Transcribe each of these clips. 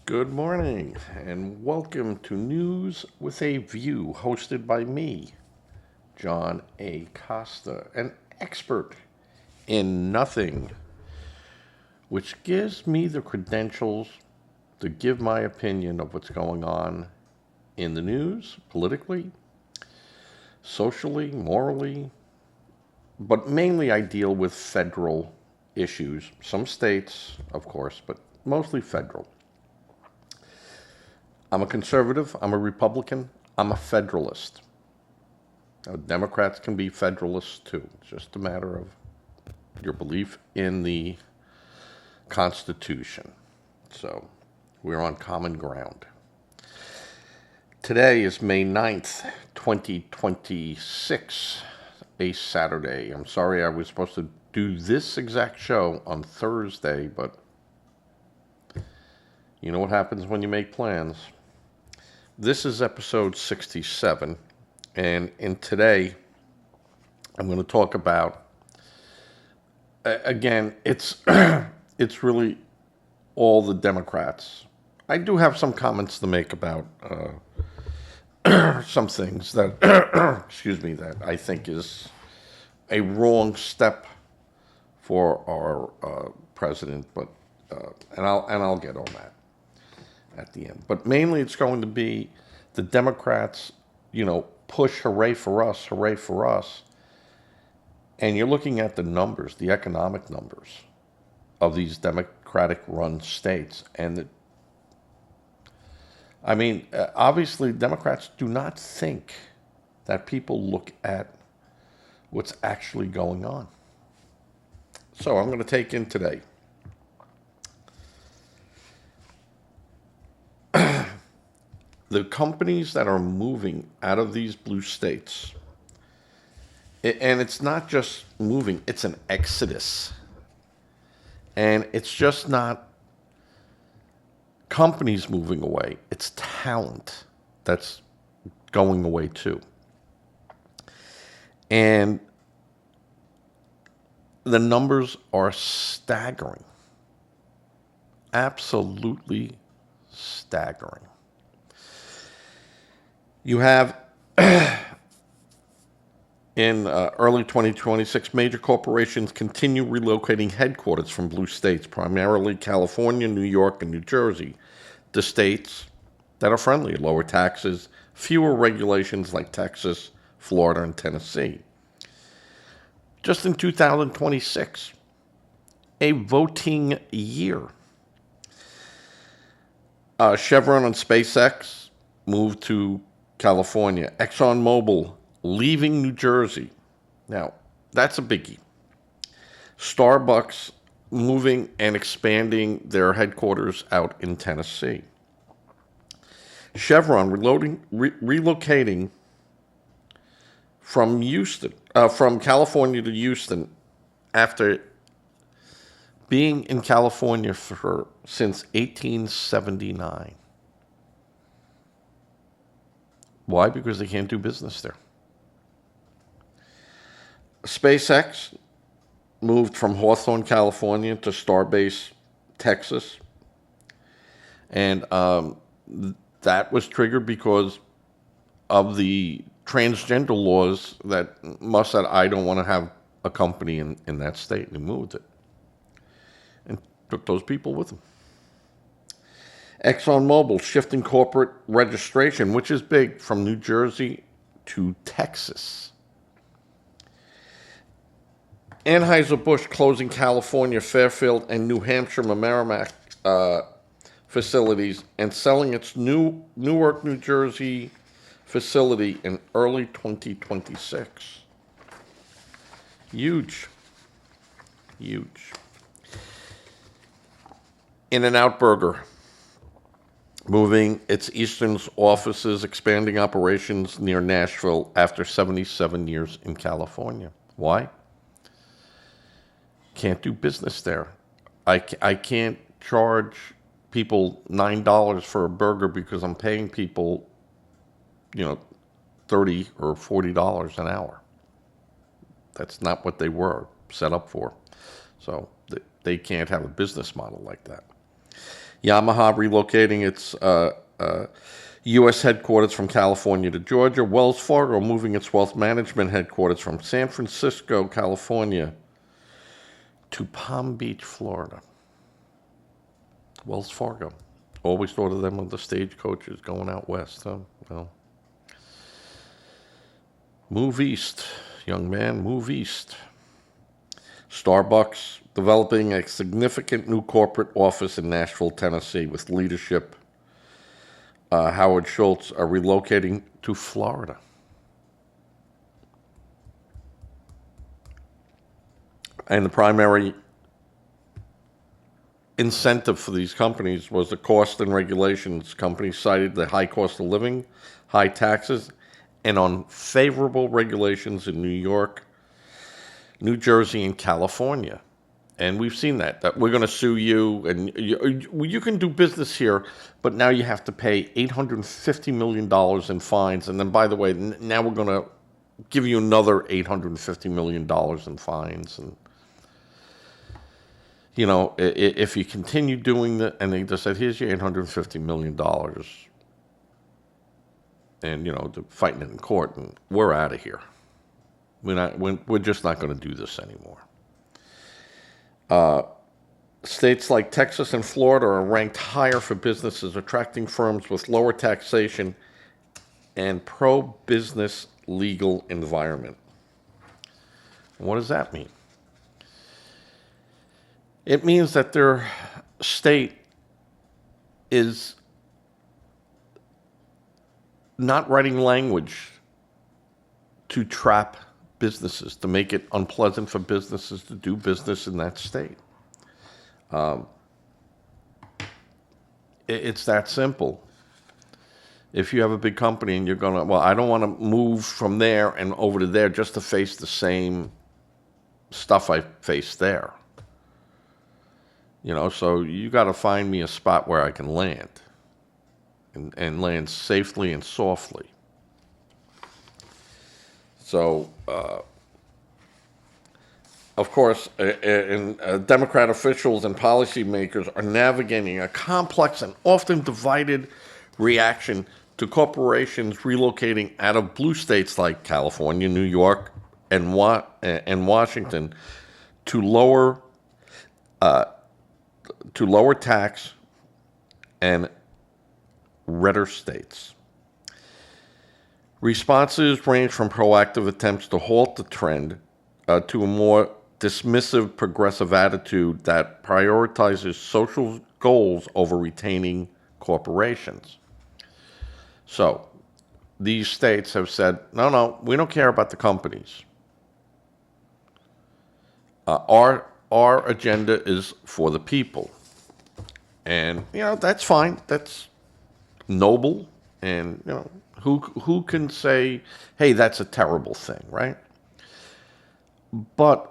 Good morning, and welcome to News with a View, hosted by me, John A. Costa, an expert in nothing, which gives me the credentials to give my opinion of what's going on in the news, politically, socially, morally, but mainly I deal with federal issues. Some states, of course, but mostly federal. I'm a conservative, I'm a Republican, I'm a federalist. Now, Democrats can be federalists too. It's just a matter of your belief in the Constitution. So we're on common ground. Today is May 9th, 2026, a Saturday. I'm sorry I was supposed to do this exact show on Thursday, but you know what happens when you make plans. This is episode 67, and in today, I'm going to talk about, again, it's it's really all the Democrats. I do have some comments to make about some things that, excuse me, that I think is a wrong step for our president, but and I'll get on that at the end. But mainly it's going to be the Democrats, push hooray for us. And you're looking at the numbers, the economic numbers of these Democratic-run states. And obviously Democrats do not think that people look at what's actually going on. So I'm going to take in today the companies that are moving out of these blue states, and it's not just moving, it's an exodus. And it's just not companies moving away, it's talent that's going away too. And the numbers are staggering, absolutely staggering. You have, in early 2026, major corporations continue relocating headquarters from blue states, primarily California, New York, and New Jersey, to states that are friendly, lower taxes, fewer regulations like Texas, Florida, and Tennessee. Just in 2026, a voting year. Chevron and SpaceX moved to California. ExxonMobil leaving New Jersey. Now, that's a biggie. Starbucks moving and expanding their headquarters out in Tennessee. Chevron relocating from from California to Houston after being in California since 1879. Why? Because they can't do business there. SpaceX moved from Hawthorne, California to Starbase, Texas. And that was triggered because of the transgender laws that Musk said, I don't want to have a company in that state, and he moved it. And took those people with him. ExxonMobil shifting corporate registration, which is big, from New Jersey to Texas. Anheuser-Busch closing California, Fairfield, and New Hampshire Merrimack facilities and selling its Newark, New Jersey facility in early 2026. Huge. Huge. In-N-Out Burger moving its Eastern offices, expanding operations near Nashville after 77 years in California. Why? Can't do business there. I can't charge people $9 for a burger because I'm paying people, $30 or $40 an hour. That's not what they were set up for. So they can't have a business model like that. Yamaha relocating its U.S. headquarters from California to Georgia. Wells Fargo moving its wealth management headquarters from San Francisco, California, to Palm Beach, Florida. Wells Fargo. Always thought of them on the stagecoaches going out west. Huh? Well, move east, young man, move east. Starbucks developing a significant new corporate office in Nashville, Tennessee, with leadership. Howard Schultz are relocating to Florida. And the primary incentive for these companies was the cost and regulations. Companies cited the high cost of living, high taxes, and unfavorable regulations in New York, New Jersey, and California. And we've seen that we're going to sue you, and you can do business here, but now you have to pay $850 million in fines. And then, by the way, now we're going to give you another $850 million in fines. And, you know, if you continue doing that, and they just said, here's your $850 million, and, you know, they're fighting it in court, and we're out of here. We're just not going to do this anymore. States like Texas and Florida are ranked higher for businesses, attracting firms with lower taxation and pro-business legal environment. What does that mean? It means that their state is not writing language to trap businesses, to make it unpleasant for businesses to do business in that state. It's that simple. If you have a big company and you're going to, well, I don't want to move from there and over to there just to face the same stuff I face there. You know, so you got to find me a spot where I can land and land safely and softly. So, of course, Democrat officials and policymakers are navigating a complex and often divided reaction to corporations relocating out of blue states like California, New York, and Washington to lower tax and redder states. Responses range from proactive attempts to halt the trend to a more dismissive, progressive attitude that prioritizes social goals over retaining corporations. So, these states have said, no, we don't care about the companies. Our agenda is for the people. And, you know, that's fine. That's noble. And, you know, who can say, hey, that's a terrible thing, right? But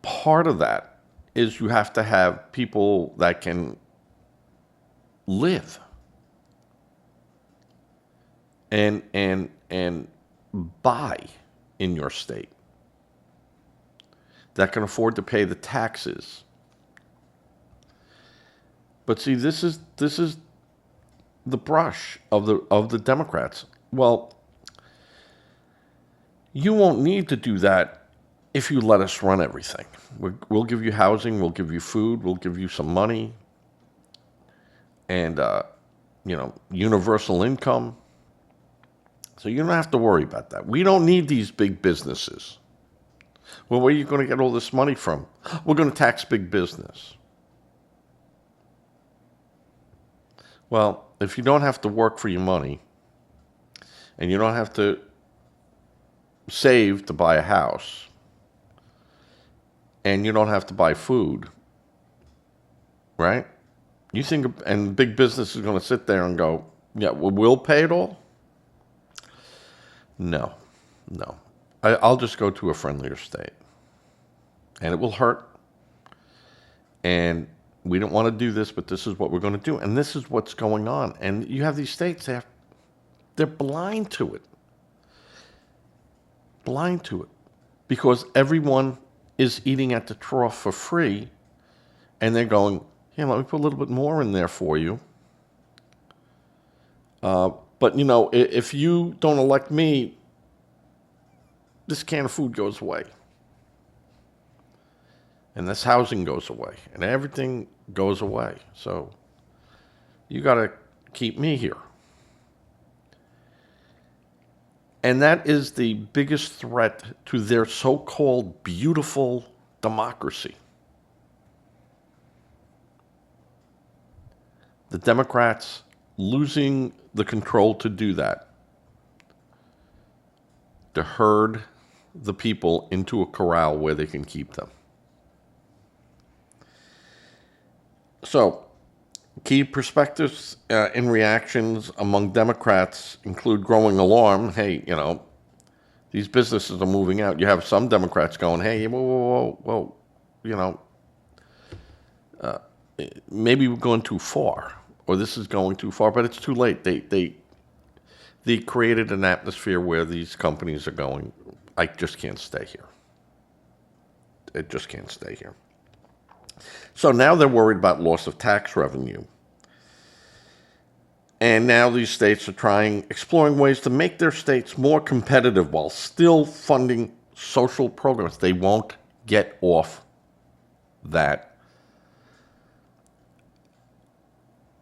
part of that is you have to have people that can live and buy in your state, that can afford to pay the taxes. But see, this is the brush of the Democrats. Well, you won't need to do that if you let us run everything. We'll give you housing, we'll give you food, we'll give you some money, and you know, universal income. So you don't have to worry about that. We don't need these big businesses. Well, where are you going to get all this money from? We're going to tax big business. Well, if you don't have to work for your money, and you don't have to save to buy a house, and you don't have to buy food, right? You think, and big business is going to sit there and go, yeah, we'll pay it all? No. I'll just go to a friendlier state. And it will hurt. And we don't want to do this, but this is what we're going to do. And this is what's going on. And you have these states, they're blind to it. Blind to it. Because everyone is eating at the trough for free. And they're going, let me put a little bit more in there for you. But, if you don't elect me, this can of food goes away. And this housing goes away. And everything goes away. So you got to keep me here. And that is the biggest threat to their so-called beautiful democracy. The Democrats losing the control to do that, to herd the people into a corral where they can keep them. So, key perspectives and reactions among Democrats include growing alarm. Hey, these businesses are moving out. You have some Democrats going, hey, whoa, maybe we're going too far, or this is going too far, but it's too late. They created an atmosphere where these companies are going, I just can't stay here. It just can't stay here. So now they're worried about loss of tax revenue. And now these states are exploring ways to make their states more competitive while still funding social programs. They won't get off that.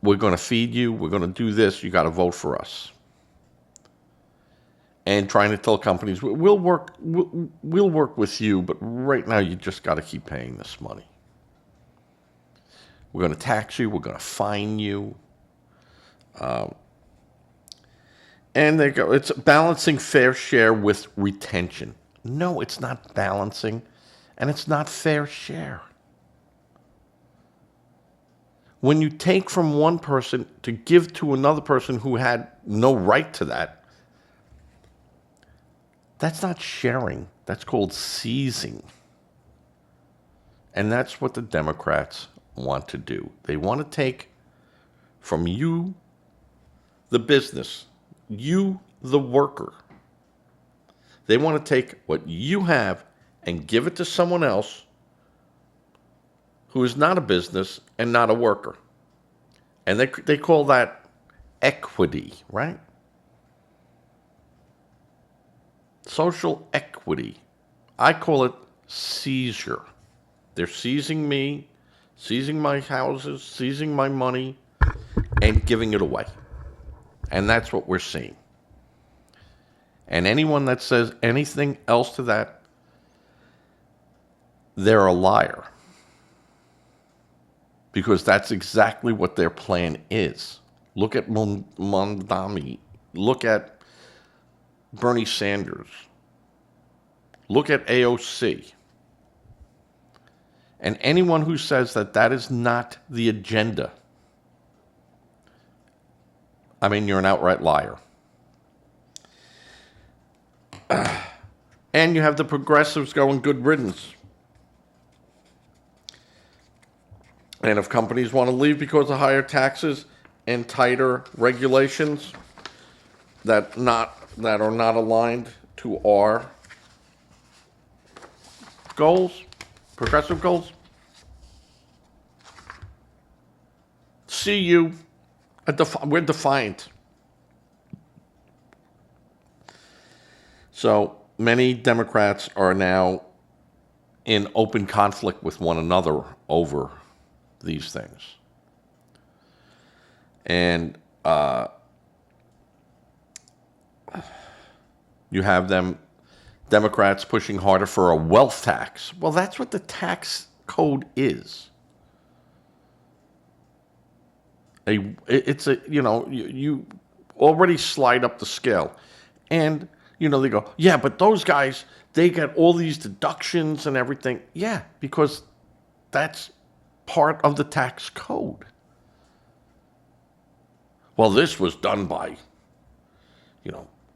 We're going to feed you. We're going to do this. You got to vote for us. And trying to tell companies, we'll work with you, but right now you just got to keep paying this money. We're going to tax you. We're going to fine you. And they go, it's balancing fair share with retention. No, it's not balancing, and it's not fair share. When you take from one person to give to another person who had no right to that, that's not sharing. That's called seizing. And that's what the Democrats want to do. They want to take from you, the business, you, the worker. They want to take what you have and give it to someone else who is not a business and not a worker. And they call that equity, right? Social equity. I call it seizure. They're seizing me, seizing my houses, seizing my money, and giving it away. And that's what we're seeing. And anyone that says anything else to that, they're a liar. Because that's exactly what their plan is. Look at Mondami. Look at Bernie Sanders. Look at AOC. And anyone who says that that is not the agenda, I mean, you're an outright liar. And you have the progressives going good riddance. And if companies want to leave because of higher taxes and tighter regulations that are not aligned to our goals, progressive goals, see you. We're defiant. So many Democrats are now in open conflict with one another over these things. And you have Democrats pushing harder for a wealth tax. Well, that's what the tax code is. You already slide up the scale. And, they go, yeah, but those guys, they get all these deductions and everything. Yeah, because that's part of the tax code. Well, this was done by,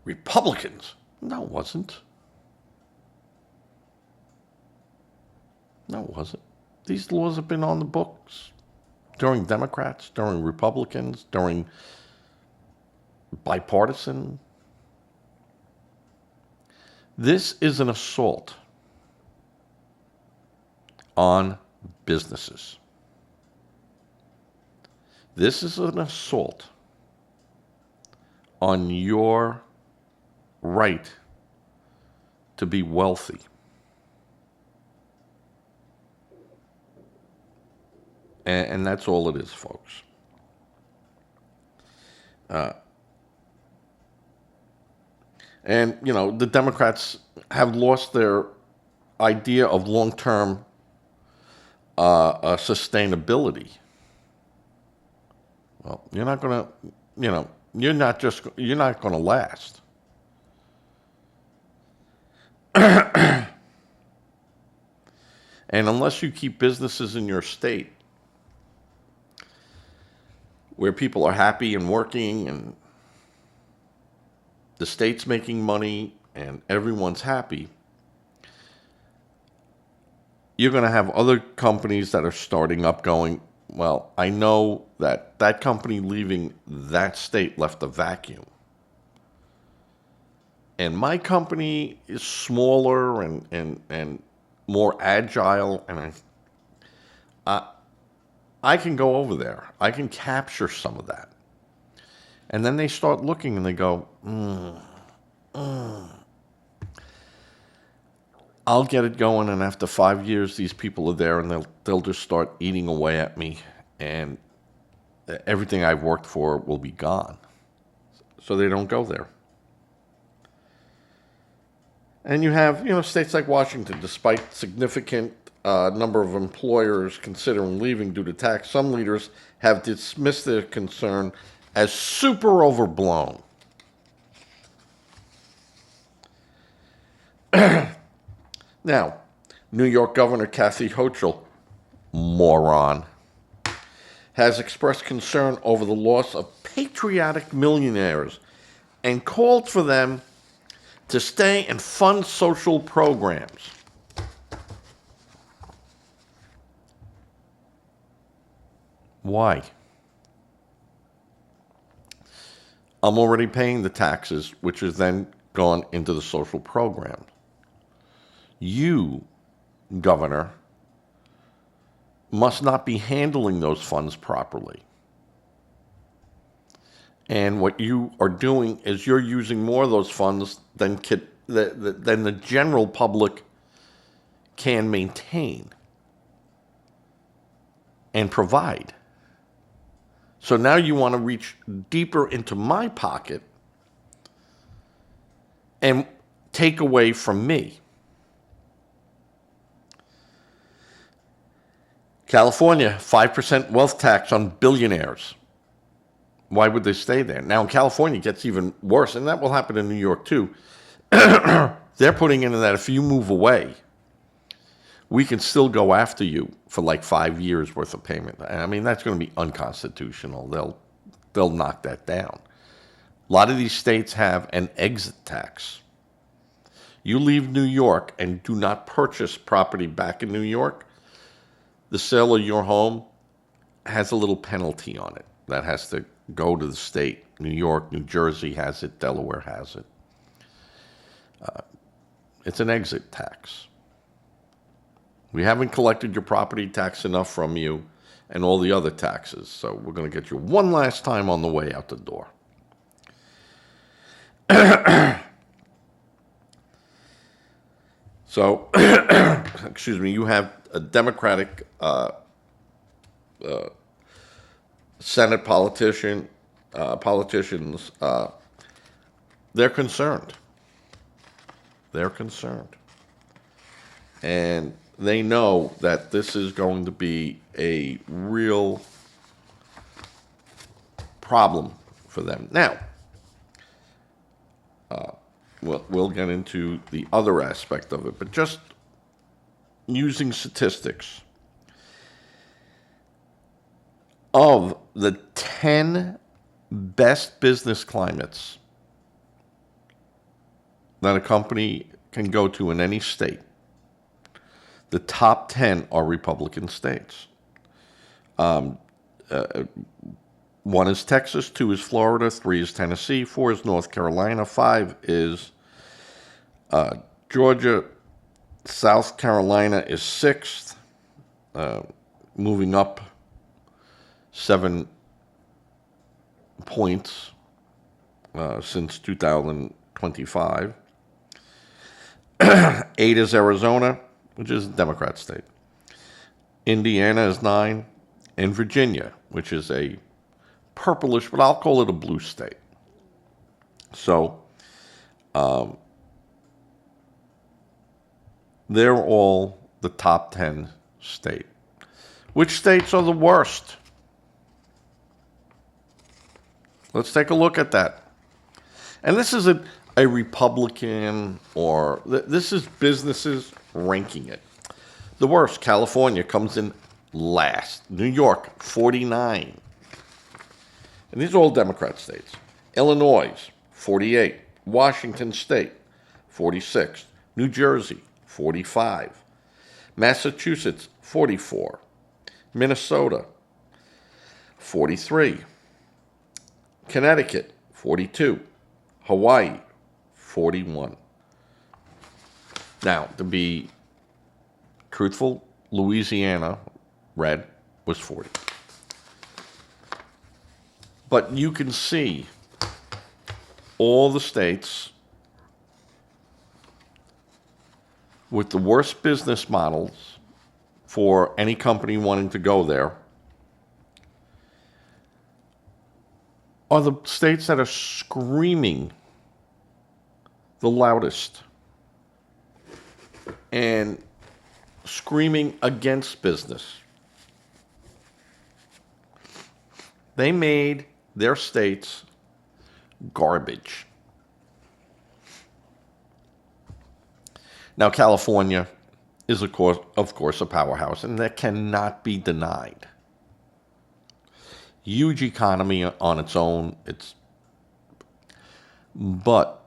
Republicans. No, it wasn't. No, it wasn't. These laws have been on the books during Democrats, during Republicans, during bipartisan. This is an assault on businesses. This is an assault on your right to be wealthy. And that's all it is, folks. And, you know, the Democrats have lost their idea of long-term sustainability. Well, you're not going to, you know, you're not going to last. And unless you keep businesses in your state where people are happy and working and the state's making money and everyone's happy, you're going to have other companies that are starting up going, well, I know that that company leaving that state left a vacuum. And my company is smaller and more agile, and I can go over there. I can capture some of that. And then they start looking and they go, I'll get it going, and after 5 years, these people are there, and they'll just start eating away at me, and everything I've worked for will be gone. So they don't go there. And you have, you know, states like Washington, despite significant number of employers considering leaving due to tax, some leaders have dismissed their concern as super overblown. Now, New York Governor Kathy Hochul, moron, has expressed concern over the loss of patriotic millionaires and called for them to stay and fund social programs. Why? I'm already paying the taxes, which is then gone into the social program. You, Governor, must not be handling those funds properly. And what you are doing is you're using more of those funds than the general public can maintain and provide. So now you want to reach deeper into my pocket and take away from me. California, 5% wealth tax on billionaires. Why would they stay there? Now in California it gets even worse, and that will happen in New York too. They're putting in that if you move away, we can still go after you for like 5 years worth of payment. I mean, that's going to be unconstitutional. They'll knock that down. A lot of these states have an exit tax. You leave New York and do not purchase property back in New York, the sale of your home has a little penalty on it that has to go to the state. New York, New Jersey has it, Delaware has it. It's an exit tax. We haven't collected your property tax enough from you and all the other taxes, so we're going to get you one last time on the way out the door. So, excuse me, you have a Democratic Senate politicians, they're concerned. They're concerned. And they know that this is going to be a real problem for them. Now, we'll get into the other aspect of it, but just using statistics. Of the 10 best business climates that a company can go to in any state, the top 10 are Republican states. One is Texas, 2 is Florida, 3 is Tennessee, 4 is North Carolina, 5 is Georgia, South Carolina is 6th, moving up 7 points since 2025. 8 is Arizona, which is a Democrat state. Indiana is 9. And Virginia, which is a purplish, but I'll call it a blue state. So they're all the top 10 state. Which states are the worst? Let's take a look at that. And this isn't a Republican or this is businesses ranking it. The worst, California comes in last. New York, 49. And these are all Democrat states. Illinois, 48. Washington State, 46. New Jersey, 45. Massachusetts, 44. Minnesota, 43. Connecticut, 42. Hawaii, 41. Now, to be truthful, Louisiana, red, was 40. But you can see all the states with the worst business models for any company wanting to go there are the states that are screaming the loudest and screaming against business. They made their states garbage. Now, California is, of course, a powerhouse, and that cannot be denied. Huge economy on its own. But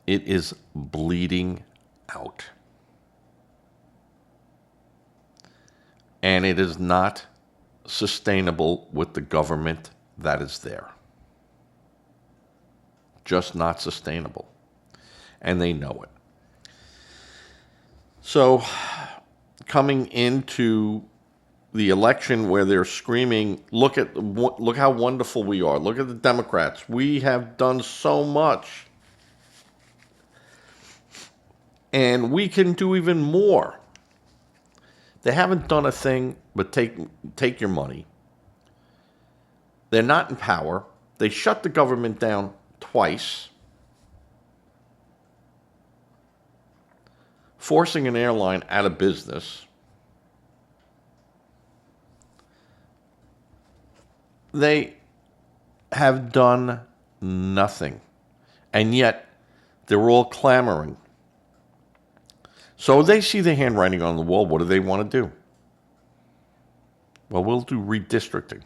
it is bleeding out. And it is not sustainable with the government that is there. Just not sustainable. And they know it. So, coming into the election where they're screaming, look how wonderful we are. Look at the Democrats. We have done so much. And we can do even more. They haven't done a thing but take your money. They're not in power. They shut the government down twice, forcing an airline out of business. They have done nothing. And yet, they're all clamoring. So they see the handwriting on the wall. What do they want to do? Well, we'll do redistricting.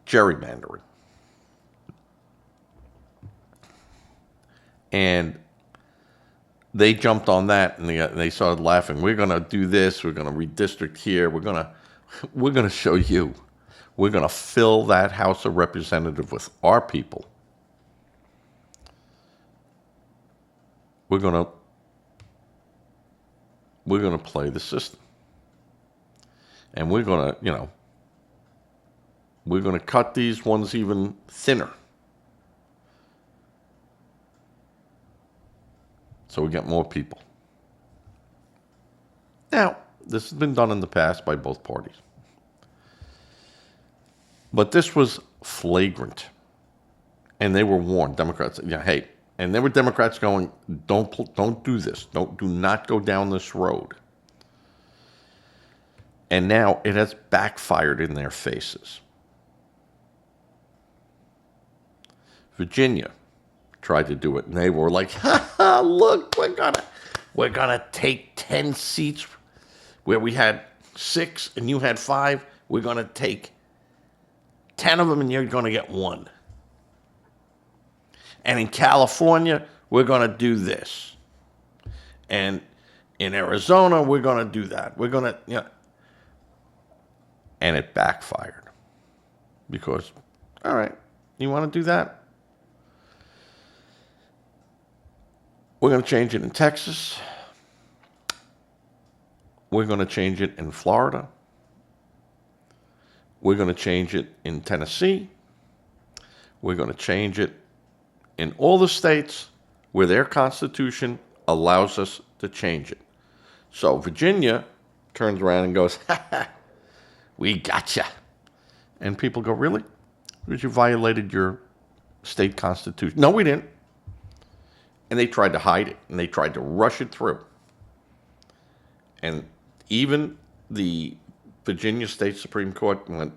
Gerrymandering. And they jumped on that and they started laughing. We're going to do this. We're going to redistrict here. We're going to show you. We're going to fill that House of Representatives with our people. We're going to play the system. And we're going to cut these ones even thinner. So we get more people. Now, this has been done in the past by both parties. But this was flagrant. And they were warned, Democrats, hey, and there were Democrats going, don't do this. Do not go down this road. And now it has backfired in their faces. Virginia tried to do it, and they were like, ha ha, look, we're gonna take 10 seats where we had 6 and you had 5. We're gonna take 10 of them and you're gonna get 1. And in California, we're gonna do this. And in Arizona, we're gonna do that. We're gonna, and it backfired. Because, all right, you wanna do that? We're going to change it in Texas. We're going to change it in Florida. We're going to change it in Tennessee. We're going to change it in all the states where their Constitution allows us to change it. So Virginia turns around and goes, ha ha, we gotcha. And people go, really? Because you violated your state constitution. No, we didn't. And they tried to hide it, and they tried to rush it through. And even the Virginia State Supreme Court went,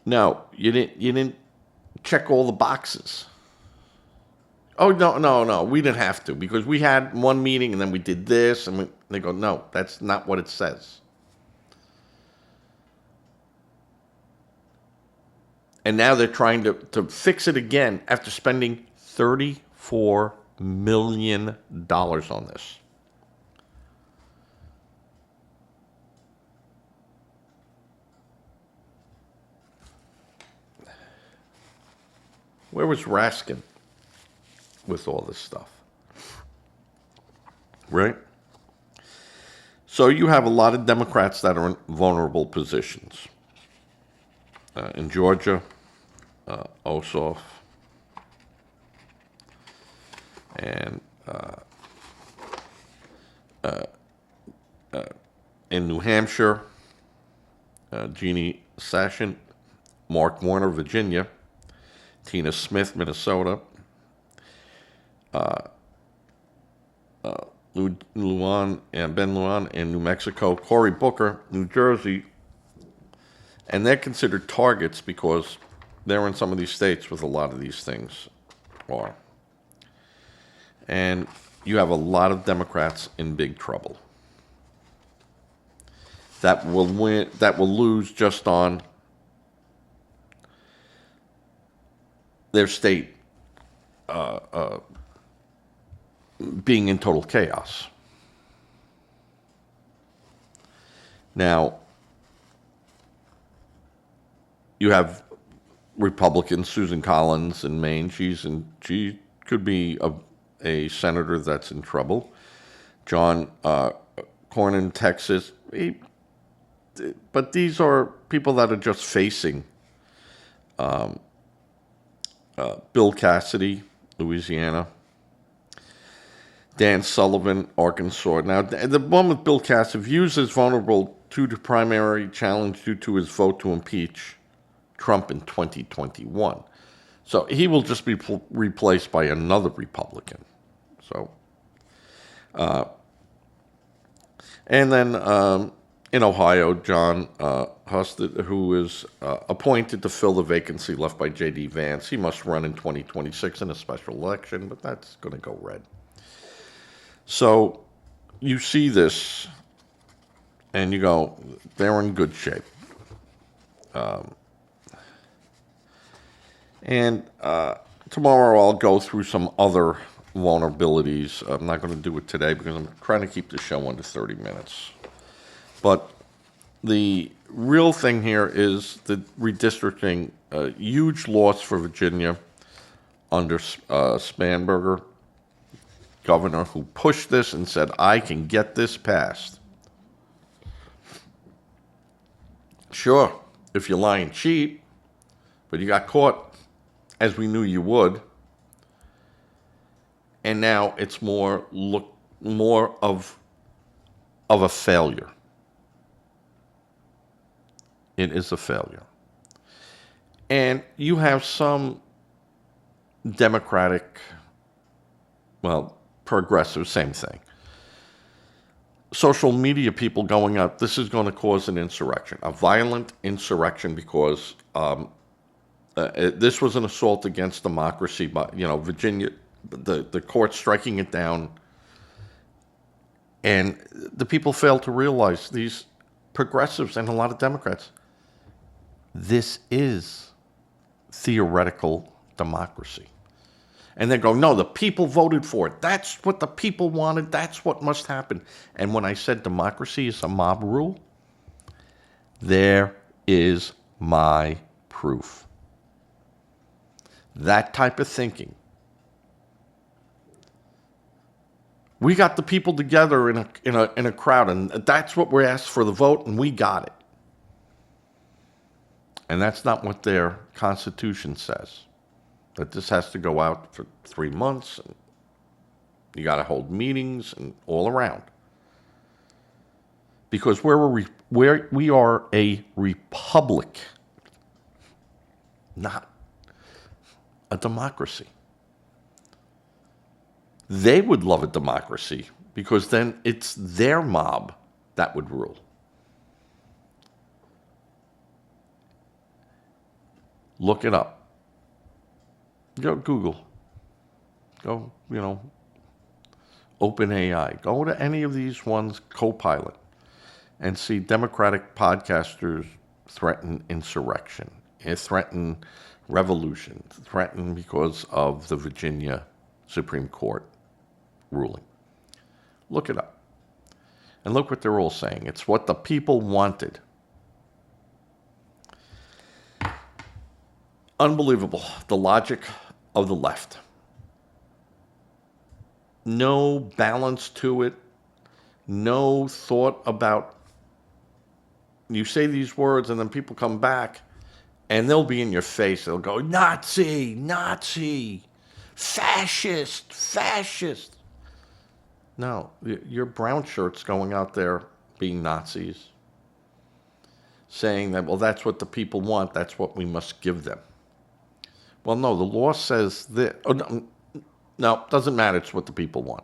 no, you didn't check all the boxes. Oh, no, we didn't have to, because we had one meeting and then we did this, and they go, no, that's not what it says. And now they're trying to fix it again after spending $34 million on this. Where was Raskin with all this stuff? Right? So you have a lot of Democrats that are in vulnerable positions. In Georgia, Ossoff, and in New Hampshire, Jeannie Sessions, Mark Warner, Virginia, Tina Smith, Minnesota, Luan and Ben Luan in New Mexico, Cory Booker, New Jersey, and they're considered targets because they're in some of these states with a lot of these things are. And you have a lot of Democrats in big trouble that will lose just on their state being in total chaos. Now, you have Republicans, Susan Collins in Maine. She could be a senator that's in trouble. John Cornyn, Texas. But these are people that are just facing Bill Cassidy, Louisiana. Dan Sullivan, Arkansas. Now, the one with Bill Cassidy views as vulnerable to the primary challenge due to his vote to impeach Trump in 2021. So he will just be replaced by another Republican. So, and then in Ohio, John Husted, who is appointed to fill the vacancy left by J.D. Vance. He must run in 2026 in a special election, but that's going to go red. So you see this, and you go, they're in good shape. And tomorrow I'll go through some other vulnerabilities. I'm not going to do it today because I'm trying to keep the show under 30 minutes. But the real thing here is the redistricting, a huge loss for Virginia under Spanberger, governor, who pushed this and said, I can get this passed. Sure, if you lie and cheat, but you got caught, as we knew you would. And now it's more of a failure. It is a failure. And you have some Democratic, progressive, same thing. Social media people going out, this is going to cause an insurrection, a violent insurrection, because this was an assault against democracy by, Virginia, the court striking it down. And the people fail to realize, these progressives and a lot of Democrats, this is theoretical democracy. And they go, no, the people voted for it. That's what the people wanted. That's what must happen. And when I said democracy is a mob rule, there is my proof. That type of thinking. We got the people together in a crowd, and that's what we asked for, the vote, and we got it. And that's not what their Constitution says. That this has to go out for 3 months, and you got to hold meetings and all around. Because we are a republic, not a democracy. They would love a democracy because then it's their mob that would rule. Look it up. Go Google. Go, OpenAI. Go to any of these ones, Copilot, and see Democratic podcasters threaten insurrection, threaten revolution, threaten because of the Virginia Supreme Court ruling. Look it up. And look what they're all saying. It's what the people wanted. Unbelievable. The logic of the left. No balance to it. No thought about. You say these words and then people come back and they'll be in your face. They'll go, Nazi, Nazi, fascist, fascist. No, your brown shirts going out there being Nazis, saying that, well, that's what the people want. That's what we must give them. Well, no, the law says that. Oh, no, doesn't matter. It's what the people want.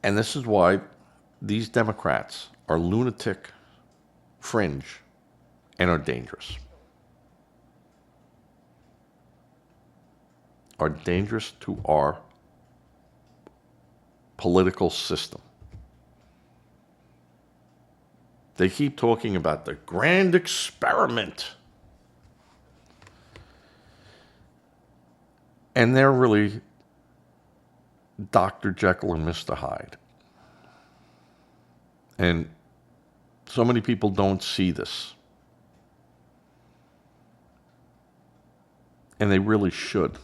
And this is why these Democrats are lunatic, fringe, and are dangerous. Are dangerous to our political system. They keep talking about the grand experiment. And they're really Dr. Jekyll and Mr. Hyde. And so many people don't see this. And they really should.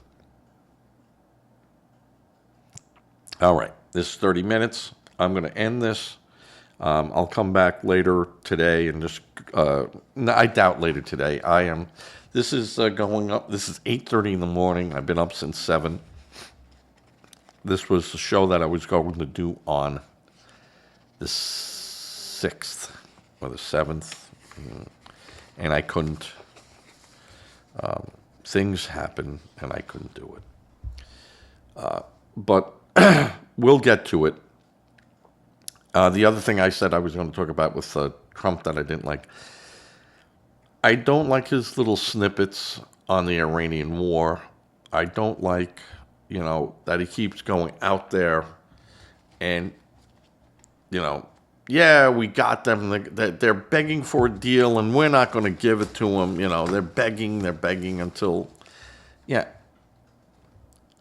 All right, this is 30 minutes. I'm going to end this. I'll come back later today and just, I doubt later today. This is going up, this is 8:30 in the morning. I've been up since 7. This was the show that I was going to do on the 6th or the 7th. And I couldn't. Things happened and I couldn't do it. But we'll get to it. The other thing I said I was going to talk about with Trump that I didn't like. I don't like his little snippets on the Iranian war. I don't like, that he keeps going out there and, yeah, we got them. They're begging for a deal and we're not going to give it to them. They're begging until,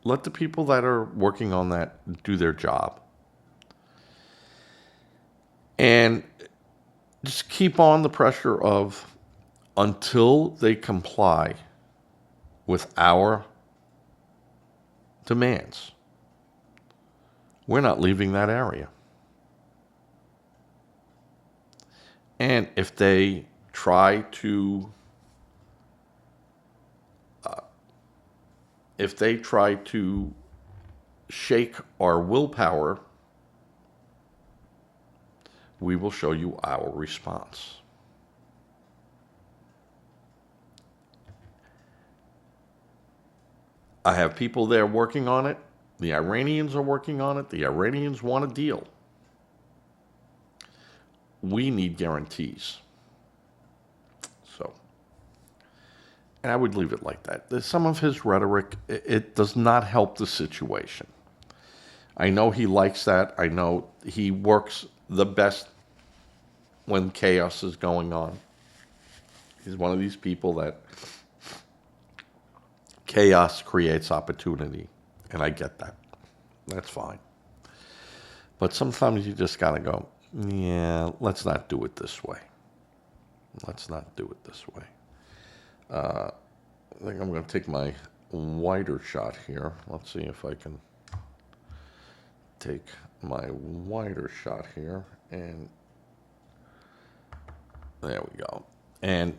let the people that are working on that do their job. And just keep on the pressure of until they comply with our demands. We're not leaving that area. And if they try to shake our willpower, we will show you our response. I have people there working on it. The Iranians are working on it. The Iranians want a deal. We need guarantees. And I would leave it like that. Some of his rhetoric, it does not help the situation. I know he likes that. I know he works the best when chaos is going on. He's one of these people that chaos creates opportunity. And I get that. That's fine. But sometimes you just got to go, yeah, let's not do it this way. Let's not do it this way. I think I'm going to take my wider shot here. Let's see if I can take my wider shot here and There we go. And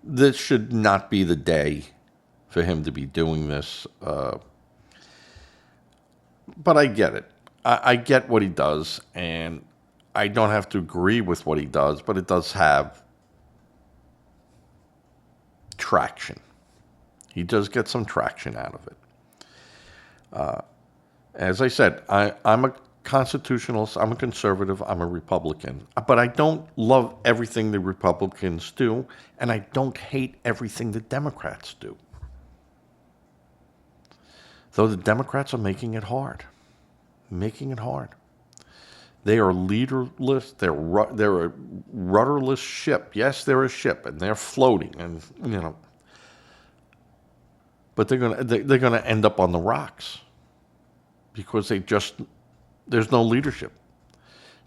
this should not be the day for him to be doing this. But I get it. I get what he does, and I don't have to agree with what he does, but it does have traction. He does get some traction out of it. As I said, I'm a constitutionalist, I'm a conservative, I'm a Republican. But I don't love everything the Republicans do, and I don't hate everything the Democrats do. Though the Democrats are making it hard. Making it hard. They are leaderless. They're a rudderless ship. Yes, they're a ship, and they're floating, and but they're gonna end up on the rocks because there's no leadership.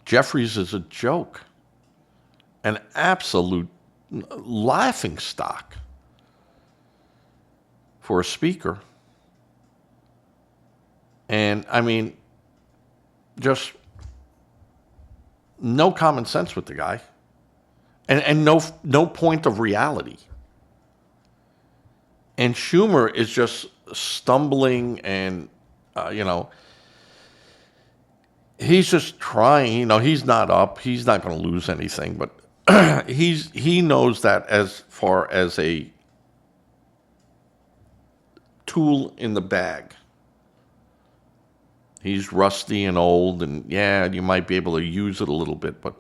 Jeffries is a joke, an absolute laughingstock for a speaker, and I mean, just no common sense with the guy, and no point of reality. And Schumer is just stumbling, and he's just trying. He's not up. He's not going to lose anything, but he knows that as far as a tool in the bag. He's rusty and old, and yeah, you might be able to use it a little bit, but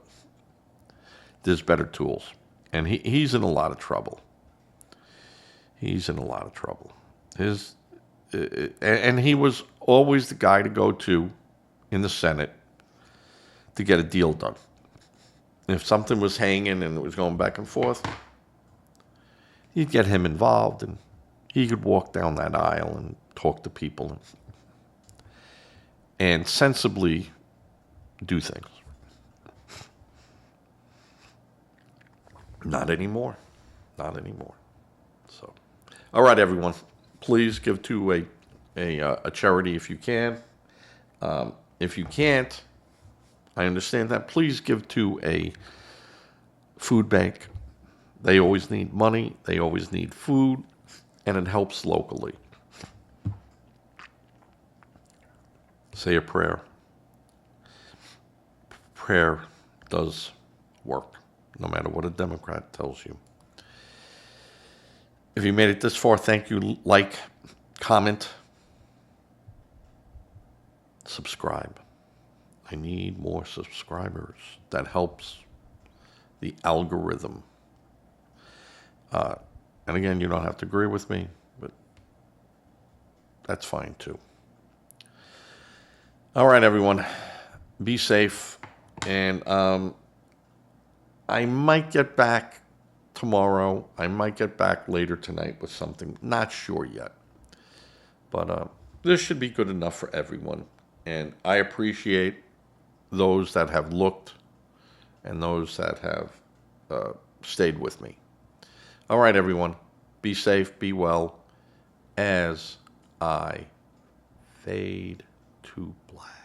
there's better tools. And he's in a lot of trouble. He's in a lot of trouble. And he was always the guy to go to in the Senate to get a deal done. If something was hanging and it was going back and forth, you'd get him involved, and he could walk down that aisle and talk to people and sensibly do things. Not anymore. Not anymore. So, all right, everyone. Please give to a charity if you can. If you can't, I understand that. Please give to a food bank. They always need money. They always need food, and it helps locally. Say a prayer. Prayer does work, no matter what a Democrat tells you. If you made it this far, thank you. Like, comment, subscribe. I need more subscribers. That helps the algorithm. And again, you don't have to agree with me, but that's fine too. All right, everyone. Be safe. And I might get back tomorrow. I might get back later tonight with something. Not sure yet. But this should be good enough for everyone. And I appreciate those that have looked and those that have stayed with me. All right, everyone. Be safe. Be well. As I fade to black.